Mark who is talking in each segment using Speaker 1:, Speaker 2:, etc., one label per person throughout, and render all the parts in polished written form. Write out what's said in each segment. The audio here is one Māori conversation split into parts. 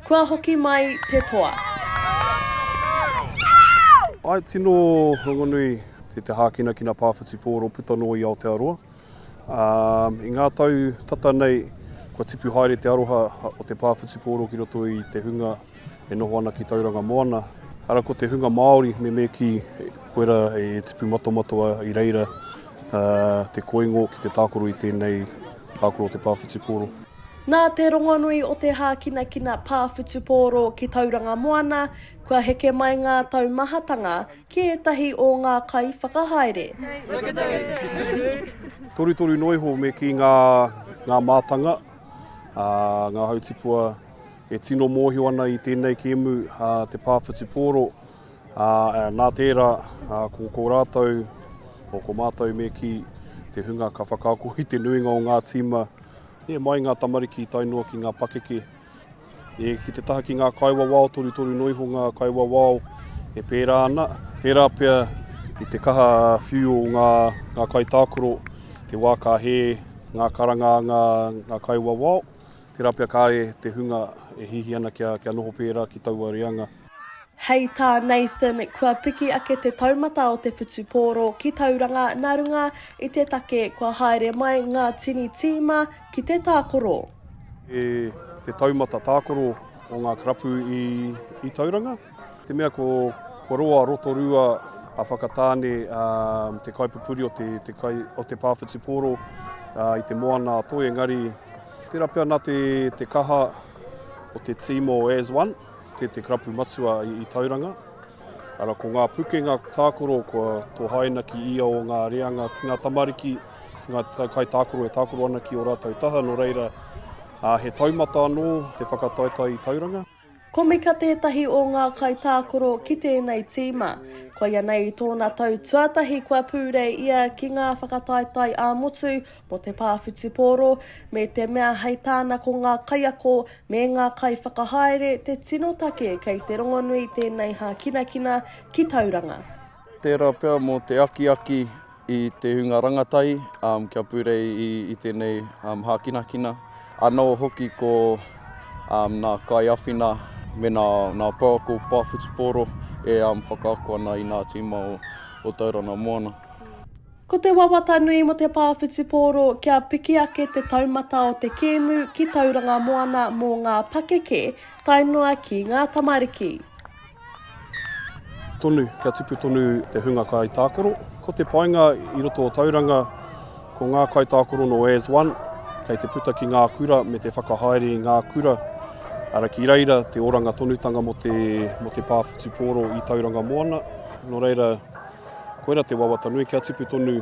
Speaker 1: Kua hoki mai te toa.
Speaker 2: Ai tino rongonui te hākinakina pāwhiti pōro putanō i Aotearoa. I ngā tau tata nei, kua tipu haere te aroha o te pāwhiti pōro ki roto i te hunga e noho ana ki Tauranga Moana. Ara ko te hunga Māori me ki koera e tipu matomatoa i reira te koingo ki te tākoro i tēnei tākoro o te pāwhiti pōro.
Speaker 1: Nā te rongonui o te hākinakina pāwhitupōro ki Tauranga Moana, kua heke mai ngā taumahatanga ki etahi o ngā kai whakahaere.
Speaker 2: Toru noiho me ki ngā mātanga, ngā hautipua e tino mōhio ana i tēnei kēmu te pāwhitupōro. Nā tērā, ko rātou, o ko mātou me ki te hunga ka whakaako i te nuinga o ngā tīma. Mai ngā tamariki tainua ki ngā pakeke. Ki te taha ki ngā kaiwa wao, toru noiho ngā kaiwa wao e pērā ana. Tērā pia i te kaha whiu o ngā kai tākoro, te wā ka he, ngā karanga, ngā kaiwa wao. Tērā pia kāre te hunga e hihi ana kia noho pērā ki taua reanga.
Speaker 1: Hei tā Nathan, kua piki ake te taumata o te whutupōro ki Tauranga nā runga i te take kua haere mai ngā tini tīma ki te tākoro.
Speaker 2: Te taumata tākoro o ngā karapu i Tauranga. Te mea ko roa Rotorua a whakatāne te kaipupuri o te pāwhitupōro i te moana toi engari. Tērā pia nā te kaha o te tīma o as one. Te karapu matua i Tauranga. Ara ko ngā pukenga tākoro, kua tō haina ki ia o ngā reanga, ki ngā tamariki, ki ngā kai tākoro e tākoro ana ki o rātou taha, no reira he taumata anō te whakataitai i Tauranga.
Speaker 1: Ko mika tētahi o ngā kai tākoro ki tēnei tīma. Ko ia nei tōna tau tuatahi kua pūrei ia ki ngā whakataitai ā-motu mo te pāwhitupōro me te mea hei tāna ko ngā kaiako me ngā kai whakahaere te tino take kei te rongonui tēnei hākinakina ki Tauranga.
Speaker 3: Tērā pia mo te aki i te hunga rangatai, kia pūrei i tēnei hākinakina. Anō hoki ko nā kai awhina me nā pāko pāwhitupōro e whakaako ana i ngā tīma o Tauranga Moana.
Speaker 1: Ko te wawata nui mo te pāwhitupōro kia piki ake te taumata o te kēmu ki Tauranga Moana mō ngā pakeke tainua ki ngā tamariki.
Speaker 2: Kia tipu tonu te hunga kai tākoro. Ko te painga i roto o Tauranga, ko ngā kai tākoro no as one, kei te puta ki ngā kura me te whakahaere i ngā kura. Ara ki reira te oranga tonutanga mo te pāwhitupōro i Tauranga Moana. No reira, koera te wawata nui kia tipu tonu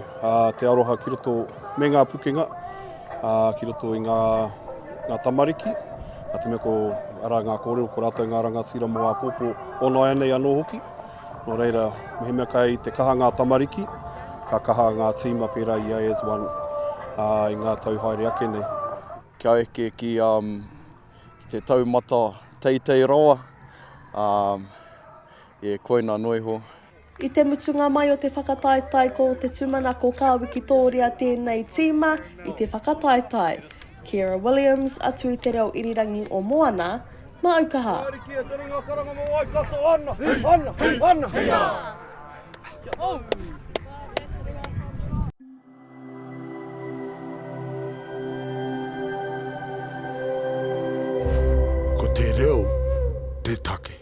Speaker 2: te aroha ki roto me ngā pukenga, ki roto i ngā tamariki. Te mea ko ngā kōrero, ko rātou ngā rangatira mo a pōpō o nai anei anō hoki. No reira, mehe mea kai te kaha ngā tamariki, ka kaha ngā tīma pērā i as one i ngā tauhaere ake nei.
Speaker 3: Kia eke ki te taumata teitei roa, koina noiho.
Speaker 1: I te mutunga mai o te whakataitai ko te tumana ko ka wikitoria tēnei tīma i te whakataitai. Kira Williams, atu i te reo irirangi o Moana, ma Aukaha.
Speaker 4: Ko te reo, te take.